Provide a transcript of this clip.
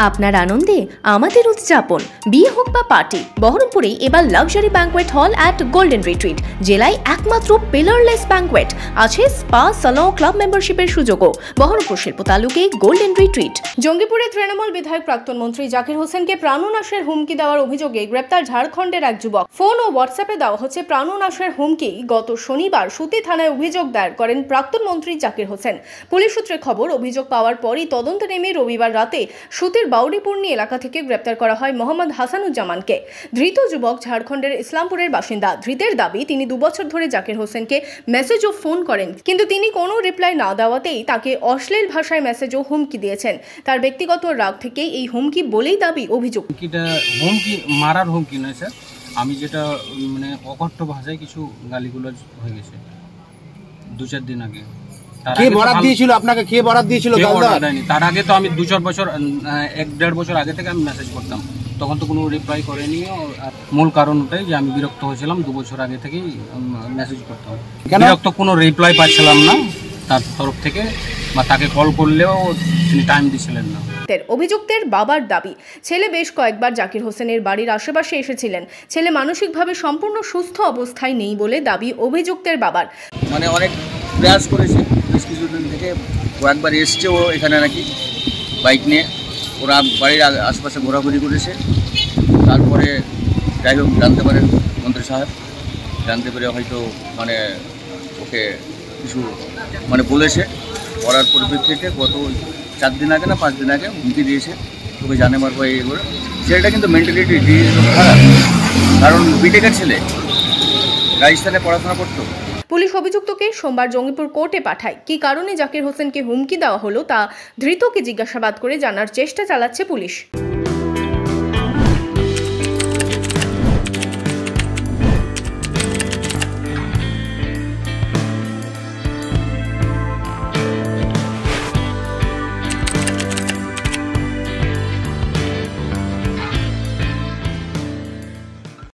আপনার আনন্দে আমাদের উদযাপন, বিয়ে হোক বা পার্টি, বহরমপুরে এবার luxury banquet hall at golden retreat. জেলায় একমাত্র পিলারলেস ব্যাঙ্কোয়েট, আছে স্পা, সালন, ক্লাব মেম্বারশিপের সুযোগও। বহরমপুর শিল্প তালুকে গোল্ডেন রিট্রিট। জঙ্গিপুরে তৃণমূল বিধায়ক প্রাক্তন মন্ত্রী জাকির হোসেনকে প্রাণনাশের হুমকি দেওয়ার অভিযোগে গ্রেপ্তার ঝাড়খণ্ডের এক যুবক। ফোন ও হোয়াটসঅ্যাপে দেওয়া হচ্ছে প্রাণনাশের হুমকি। গত শনিবার সুতি থানায় অভিযোগ দায়ের করেন প্রাক্তন মন্ত্রী জাকির হোসেন। পুলিশ সূত্রে খবর, অভিযোগ পাওয়ার পরই তদন্ত নেমে রবিবার রাতে সুতির বাউরিপূর্ণি এলাকা থেকে গ্রেপ্তার করা হয় মোহাম্মদ হাসানুজ্জামানকে। ধৃত যুবক ঝাড়খণ্ডের ইসলামপুরের বাসিন্দা। ধৃতের দাবি, তিনি 2 বছর ধরে জাকির হোসেনকে মেসেজ ও ফোন করেন, কিন্তু তিনি কোনো রিপ্লাই না দেওয়াতেই তাকে অশ্লীল ভাষায় মেসেজ ও হুমকি দিয়েছেন। তার ব্যক্তিগত রাগ থেকেই এই হুমকি বলেই দাবি অভিযোগ। হুমকি মারার হুমকি নয় স্যার, আমি যেটা মানে অকথ্য ভাষায় কিছু গালিগুলোজ হয়ে গেছে 2-4 দিন আগে। কে বরাত দিয়েছিল আপনাকে? কে বরাত দিয়েছিল? তার আগে তো আমি 2-4 বছর 1-1.5 বছর আগে থেকে আমি মেসেজ করতাম, তখন তো কোনো রিপ্লাই করেনি। মূল কারণ ওটাই যে আমি বিরক্ত হয়েছিলাম, 2 বছর আগে থেকেই মেসেজ করতাম। বিরক্ত, কোনো রিপ্লাই পাচ্ছিলাম না তার তরফ থেকে, বা তাকে কল করলেও তিনি টাইম দিছিলেন না। অভিযুক্তের বাবার দাবি, ছেলে বেশ কয়েকবার জাকির হোসেনের বাড়ির আশেপাশে এসেছিলেন। ছেলে মানসিকভাবে সম্পূর্ণ সুস্থ অবস্থায় নেই বলে দাবি অভিযুক্তের বাবার। মানে অনেক প্রয়াস করেছে, বেশ কিছুদিন থেকে কয়েকবার এসছে ও এখানে নাকি বাইক নিয়ে, ওরা বাড়ির আশপাশে ঘোরাঘুরি করেছে। তারপরে যাই হোক জানতে পারেন মন্ত্রী সাহেব, জানতে পেরে হয়তো মানে ওকে কিছু মানে বলেছে। করার পরিপ্রেক্ষিতে গত 4 দিন আগে না 5 দিন আগে হুমকি দিয়েছে, তোকে জানে মারবো এই করে। ছেলেটা কিন্তু মেন্টালিটি খারাপ, কারণ বিটেকের ছেলে, রাজস্থানে পড়াশোনা করতো। পুলিশ অভিযুক্তকে সোমবার জঙ্গিপুর কোর্টে পাঠায়। কী কারণে জাকির হোসেনকে হুমকি দেওয়া হলো তা ধৃতকে জিজ্ঞাসাবাদ করে জানার চেষ্টা চালাচ্ছে পুলিশ।